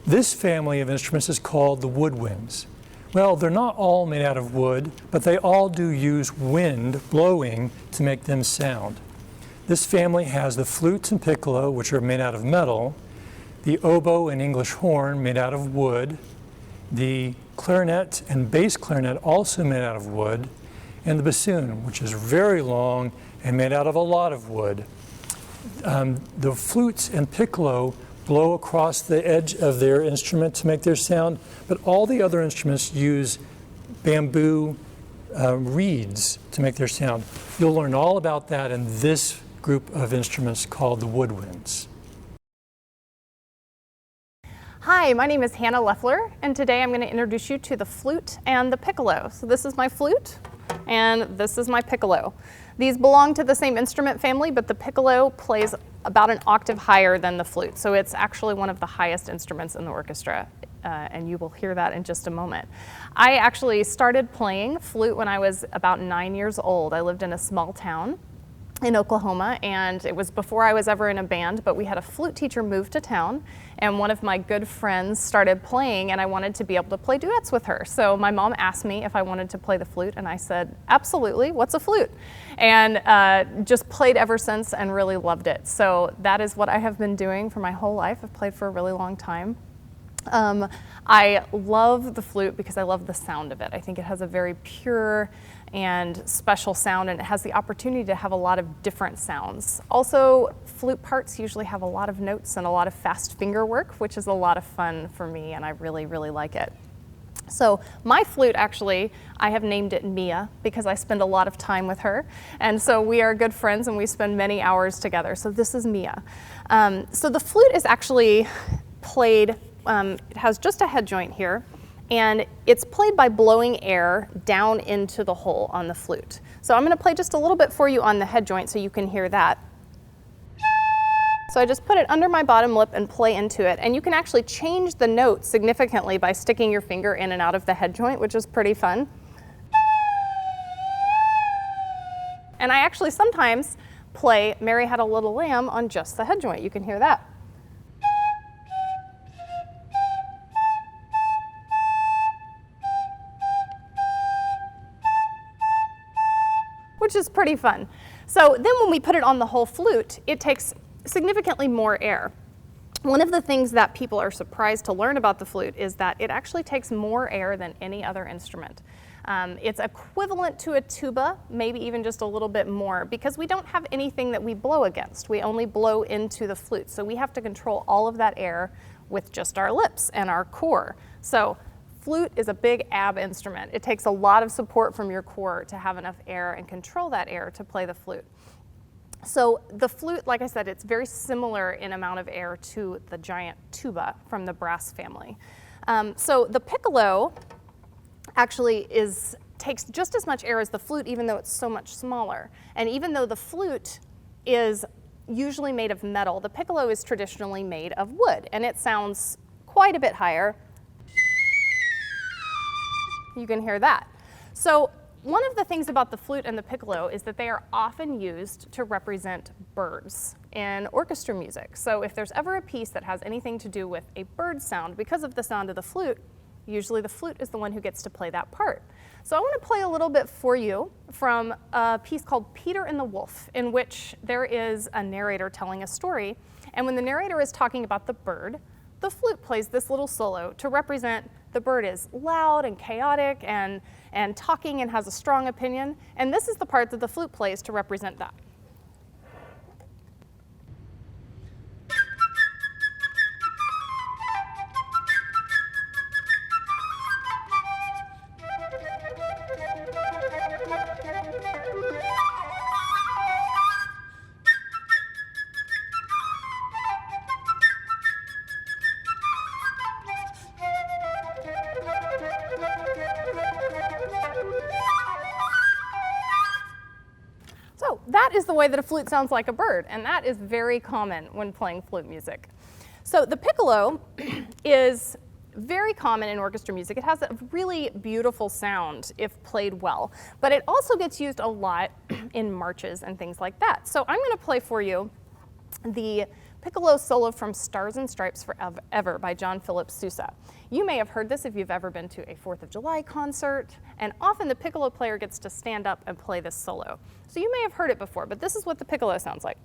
This family of instruments is called the woodwinds. Well, they're not all made out of wood, but they all do use wind blowing to make them sound. This family has the flutes and piccolo, which are made out of metal, the oboe and English horn made out of wood, the clarinet and bass clarinet also made out of wood, and the bassoon, which is very long and made out of a lot of wood. The flutes and piccolo blow across the edge of their instrument to make their sound, but all the other instruments use bamboo reeds to make their sound. You'll learn all about that in this group of instruments called the woodwinds. Hi, my name is Hannah Leffler, and today I'm going to introduce you to the flute and the piccolo. So this is my flute, and this is my piccolo. These belong to the same instrument family, but the piccolo plays about an octave higher than the flute. So it's actually one of the highest instruments in the orchestra, and you will hear that in just a moment. I actually started playing flute when I was about 9 years old. I lived in a small town in Oklahoma, and it was before I was ever in a band, but we had a flute teacher move to town, and one of my good friends started playing, and I wanted to be able to play duets with her. So my mom asked me if I wanted to play the flute, and I said, absolutely, what's a flute? And just played ever since and really loved it. So that is what I have been doing for my whole life. I've played for a really long time. I love the flute because I love the sound of it. I think it has a very pure and special sound, and it has the opportunity to have a lot of different sounds. Also, flute parts usually have a lot of notes and a lot of fast finger work, which is a lot of fun for me, and I really, really like it. So my flute, actually, I have named it Mia because I spend a lot of time with her. And so we are good friends and we spend many hours together. So this is Mia. So the flute is actually played, it has just a head joint here, and it's played by blowing air down into the hole on the flute. So I'm going to play just a little bit for you on the head joint so you can hear that. So I just put it under my bottom lip and play into it, and you can actually change the note significantly by sticking your finger in and out of the head joint, which is pretty fun. And I actually sometimes play Mary Had a Little Lamb on just the head joint. You can hear that. Which is pretty fun. So then when we put it on the whole flute, it takes significantly more air. One of the things that people are surprised to learn about the flute is that it actually takes more air than any other instrument. It's equivalent to a tuba, maybe even just a little bit more, because we don't have anything that we blow against. We only blow into the flute. So we have to control all of that air with just our lips and our core. So flute is a big ab instrument. It takes a lot of support from your core to have enough air and control that air to play the flute. So the flute, like I said, it's very similar in amount of air to the giant tuba from the brass family. So the piccolo actually takes just as much air as the flute, even though it's so much smaller. And even though the flute is usually made of metal, the piccolo is traditionally made of wood, and it sounds quite a bit higher. You can hear that. So one of the things about the flute and the piccolo is that they are often used to represent birds in orchestra music. So if there's ever a piece that has anything to do with a bird sound, because of the sound of the flute, usually the flute is the one who gets to play that part. So I want to play a little bit for you from a piece called Peter and the Wolf, in which there is a narrator telling a story. And when the narrator is talking about the bird, the flute plays this little solo to represent the bird is loud and chaotic and talking and has a strong opinion. And this is the part that the flute plays to represent that. That is the way that a flute sounds like a bird, and that is very common when playing flute music. So the piccolo is very common in orchestra music. It has a really beautiful sound if played well, but it also gets used a lot in marches and things like that. So I'm going to play for you the piccolo solo from Stars and Stripes Forever by John Philip Sousa. You may have heard this if you've ever been to a 4th of July concert, and often the piccolo player gets to stand up and play this solo. So you may have heard it before, but this is what the piccolo sounds like.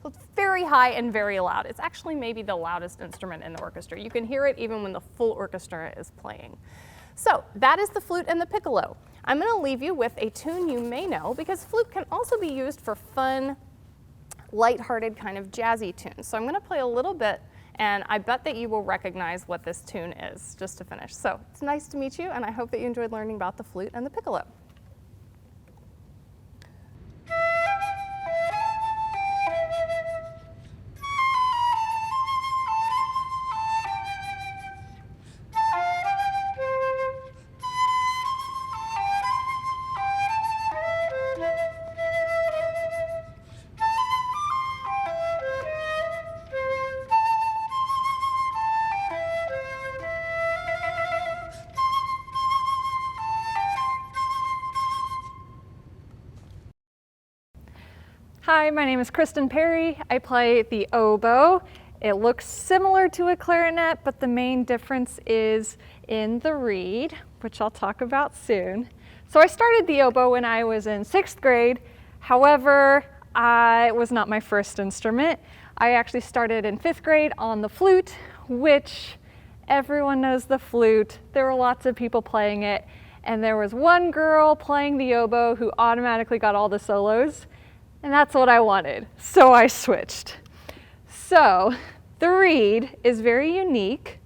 So it's very high and very loud. It's actually maybe the loudest instrument in the orchestra. You can hear it even when the full orchestra is playing. So that is the flute and the piccolo. I'm going to leave you with a tune you may know, because flute can also be used for fun, lighthearted kind of jazzy tunes. So I'm going to play a little bit, and I bet that you will recognize what this tune is just to finish. So it's nice to meet you, and I hope that you enjoyed learning about the flute and the piccolo. Hi, my name is Kristen Perry. I play the oboe. It looks similar to a clarinet, but the main difference is in the reed, which I'll talk about soon. So I started the oboe when I was in 6th grade. However, it was not my first instrument. I actually started in 5th grade on the flute, which everyone knows the flute. There were lots of people playing it, and there was one girl playing the oboe who automatically got all the solos. And that's what I wanted, so I switched. So the reed is very unique.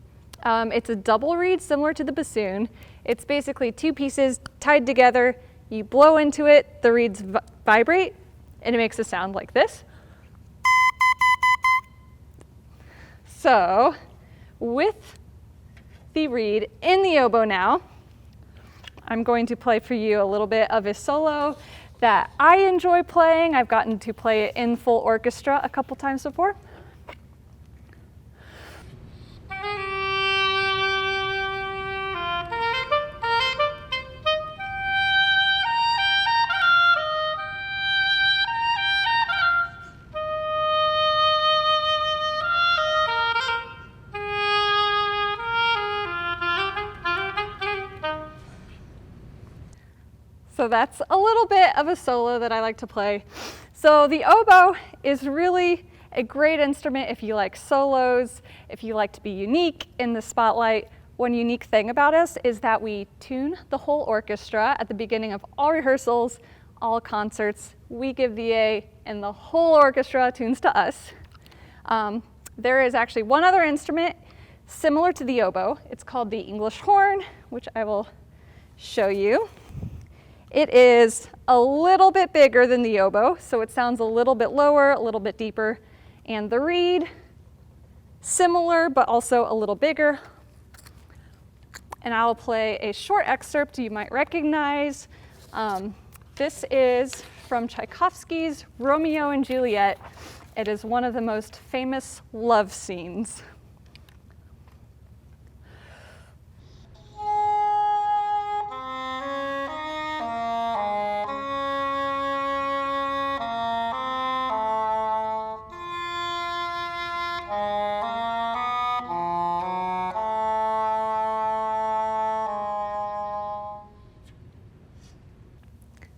It's a double reed similar to the bassoon. It's basically 2 pieces tied together. You blow into it, the reeds vibrate, and it makes a sound like this. So with the reed in the oboe now, I'm going to play for you a little bit of a solo that I enjoy playing. I've gotten to play it in full orchestra a couple times before. So that's a little bit of a solo that I like to play. So the oboe is really a great instrument if you like solos, if you like to be unique in the spotlight. One unique thing about us is that we tune the whole orchestra at the beginning of all rehearsals, all concerts. We give the A and the whole orchestra tunes to us. There is actually one other instrument similar to the oboe. It's called the English horn, which I will show you. It is a little bit bigger than the oboe, so it sounds a little bit lower, a little bit deeper. And the reed, similar, but also a little bigger. And I'll play a short excerpt you might recognize. This is from Tchaikovsky's Romeo and Juliet. It is one of the most famous love scenes.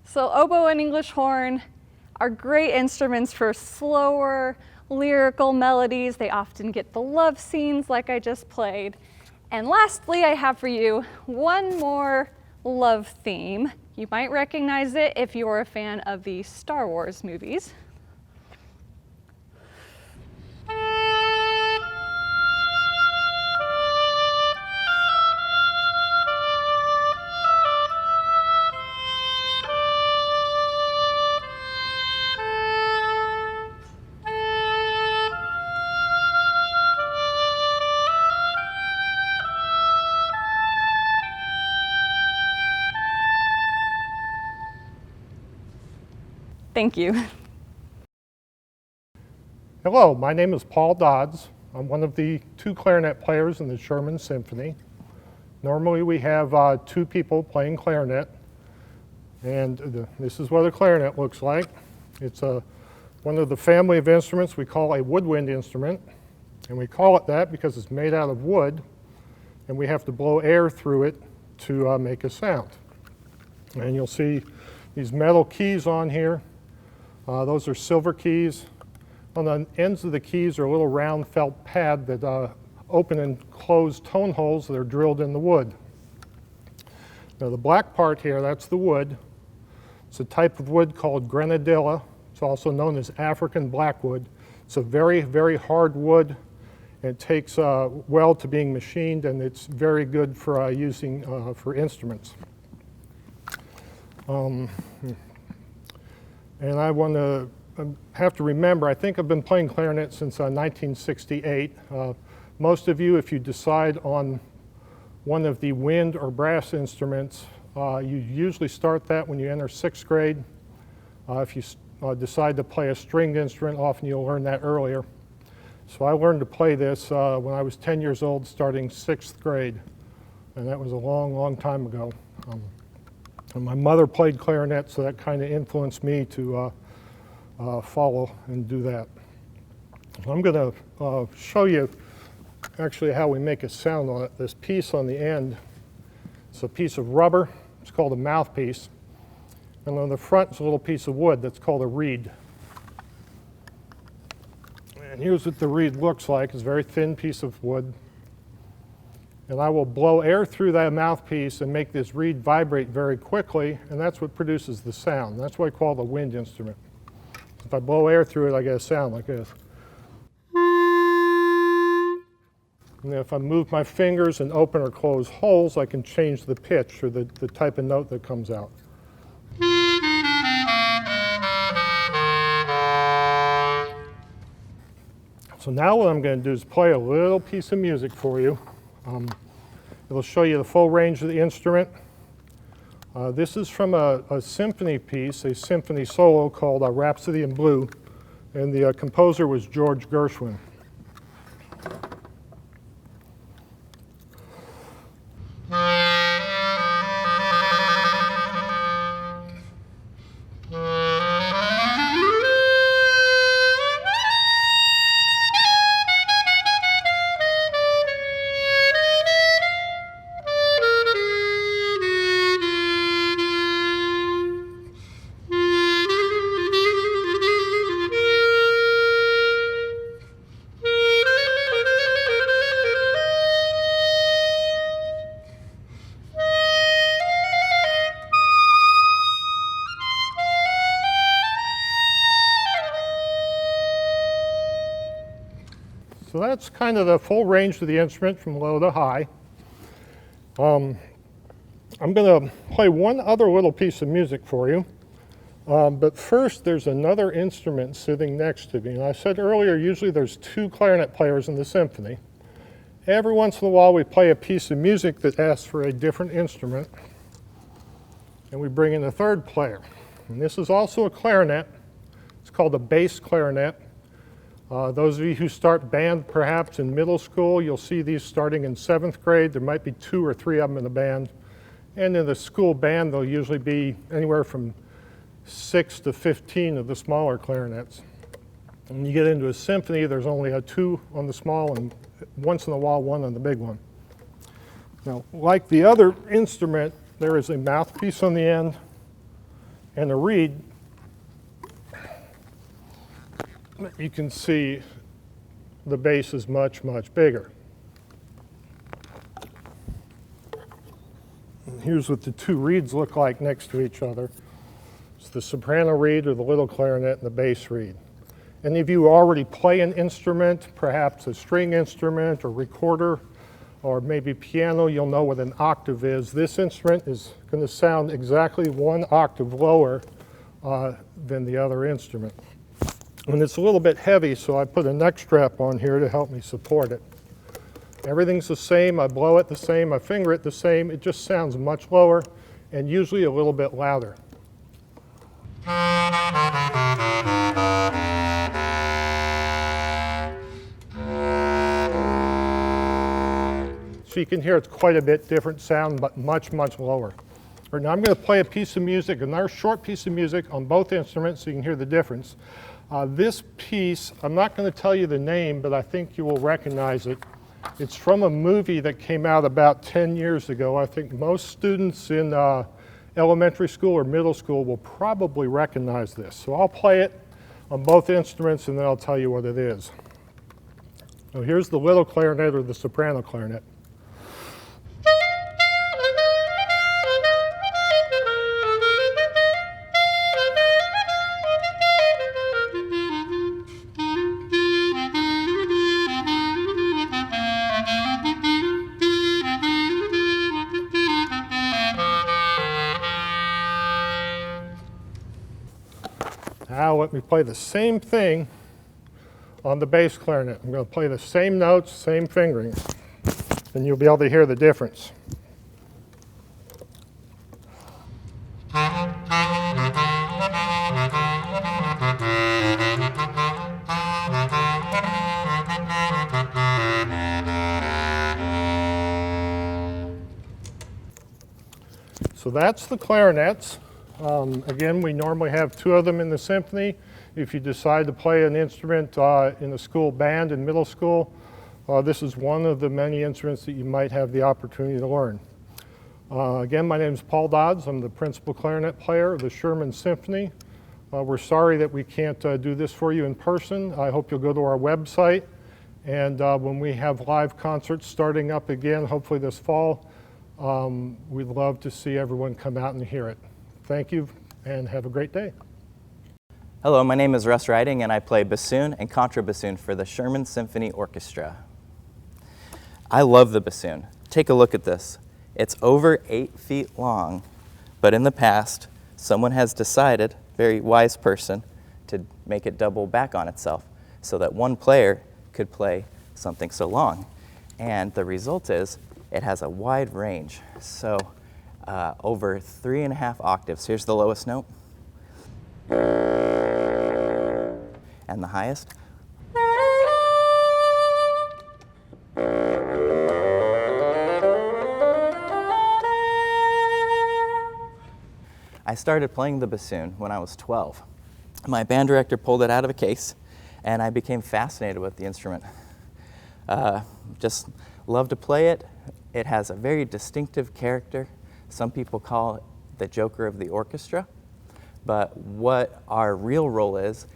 So oboe and English horn are great instruments for slower, lyrical melodies. They often get the love scenes like I just played. And lastly, I have for you one more love theme. You might recognize it if you're a fan of the Star Wars movies. Thank you. Hello, my name is Paul Dodds. I'm one of the 2 clarinet players in the Sherman Symphony. Normally we have 2 people playing clarinet, and this is what a clarinet looks like. It's one of the family of instruments we call a woodwind instrument, and we call it that because it's made out of wood, and we have to blow air through it to make a sound. And you'll see these metal keys on here. Those are silver keys. On the ends of the keys are a little round felt pad that open and close tone holes that are drilled in the wood. Now the black part here, that's the wood. It's a type of wood called grenadilla. It's also known as African blackwood. It's a very, very hard wood. It takes well to being machined, and it's very good for using for instruments. And I want to have to remember, I think I've been playing clarinet since 1968. Most of you, if you decide on one of the wind or brass instruments, you usually start that when you enter 6th grade. If you decide to play a stringed instrument, often you'll learn that earlier. So I learned to play this when I was 10 years old, starting 6th grade. And that was a long, long time ago. And my mother played clarinet, so that kind of influenced me to follow and do that. So I'm going to show you actually how we make a sound on it. This piece on the end, it's a piece of rubber. It's called a mouthpiece. And on the front is a little piece of wood that's called a reed. And here's what the reed looks like. It's a very thin piece of wood. And I will blow air through that mouthpiece and make this reed vibrate very quickly, and that's what produces the sound. That's what I call the wind instrument. If I blow air through it, I get a sound like this. And if I move my fingers and open or close holes, I can change the pitch or the type of note that comes out. So now what I'm going to do is play a little piece of music for you. It'll show you the full range of the instrument. This is from a symphony piece, a symphony solo called Rhapsody in Blue, and the composer was George Gershwin. So that's kind of the full range of the instrument from low to high. I'm going to play one other little piece of music for you. But first, there's another instrument sitting next to me. And I said earlier, usually there's 2 clarinet players in the symphony. Every once in a while, we play a piece of music that asks for a different instrument. And we bring in a 3rd player. And this is also a clarinet. It's called a bass clarinet. Those of you who start band perhaps in middle school, you'll see these starting in 7th grade. There might be 2 or 3 of them in the band. And in the school band, there'll usually be anywhere from 6 to 15 of the smaller clarinets. When you get into a symphony, there's only 2 on the small and once in a while 1 on the big one. Now, like the other instrument, there is a mouthpiece on the end and a reed. You can see the bass is much, much bigger. And here's what the 2 reeds look like next to each other. It's the soprano reed or the little clarinet and the bass reed. Any of you already play an instrument, perhaps a string instrument or recorder, or maybe piano, you'll know what an octave is. This instrument is going to sound exactly 1 octave lower than the other instrument. And it's a little bit heavy, so I put a neck strap on here to help me support it. Everything's the same. I blow it the same. I finger it the same. It just sounds much lower and usually a little bit louder. So you can hear it's quite a bit different sound, but much, much lower. Right, now I'm going to play a piece of music, another short piece of music on both instruments so you can hear the difference. This piece, I'm not going to tell you the name, but I think you will recognize it. It's from a movie that came out about 10 years ago. I think most students in elementary school or middle school will probably recognize this. So I'll play it on both instruments and then I'll tell you what it is. So here's the little clarinet or the soprano clarinet. Now let me play the same thing on the bass clarinet. I'm going to play the same notes, same fingering, and you'll be able to hear the difference. So that's the clarinets. Again, we normally have 2 of them in the symphony. If you decide to play an instrument in a school band in middle school, this is one of the many instruments that you might have the opportunity to learn. Again, my name is Paul Dodds. I'm the principal clarinet player of the Sherman Symphony. We're sorry that we can't do this for you in person. I hope you'll go to our website, and when we have live concerts starting up again, hopefully this fall, we'd love to see everyone come out and hear it. Thank you, and have a great day. Hello, my name is Russ Riding, and I play bassoon and contrabassoon for the Sherman Symphony Orchestra. I love the bassoon. Take a look at this. It's over 8 feet long, but in the past, someone has decided, very wise person, to make it double back on itself so that one player could play something so long. And the result is it has a wide range. So over 3.5 octaves. Here's the lowest note. And the highest. I started playing the bassoon when I was 12. My band director pulled it out of a case, and I became fascinated with the instrument. Just love to play it. It has a very distinctive character. Some people call it the Joker of the orchestra. But what our real role is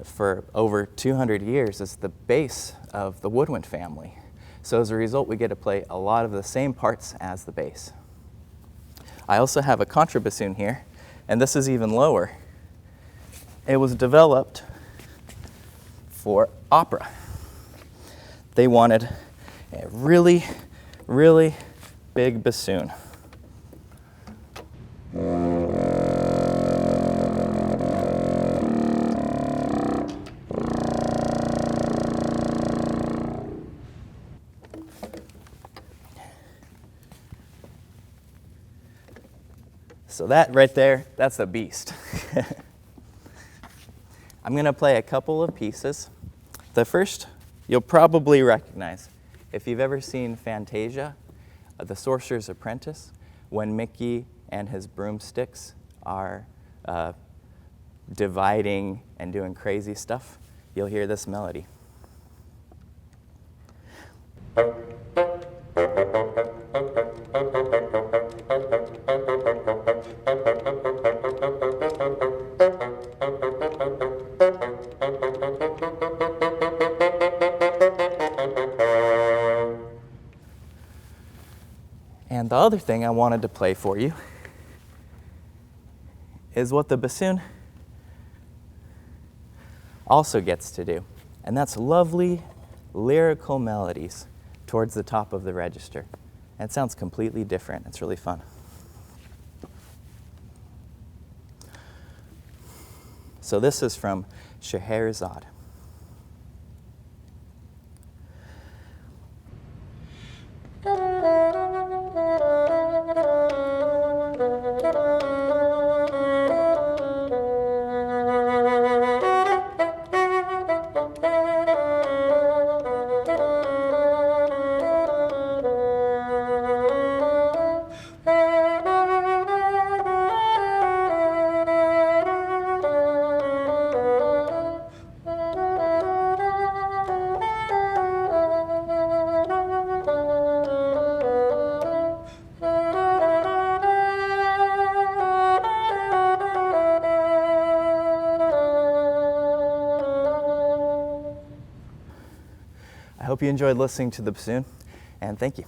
for over 200 years is the bass of the woodwind family. So as a result, we get to play a lot of the same parts as the bass. I also have a contrabassoon here, and this is even lower. It was developed for opera. They wanted a really, really big bassoon. So that right there, that's a beast. I'm going to play a couple of pieces. The first you'll probably recognize. If you've ever seen Fantasia, The Sorcerer's Apprentice, when Mickey and his broomsticks are dividing and doing crazy stuff, you'll hear this melody. And the other thing I wanted to play for you is what the bassoon also gets to do, and that's lovely lyrical melodies towards the top of the register. And it sounds completely different. It's really fun. So this is from Scheherazade. hope you enjoyed listening to the bassoon, and thank you.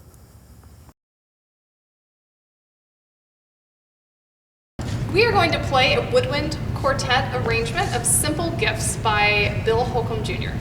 We are going to play a woodwind quartet arrangement of Simple Gifts by Bill Holcomb Jr.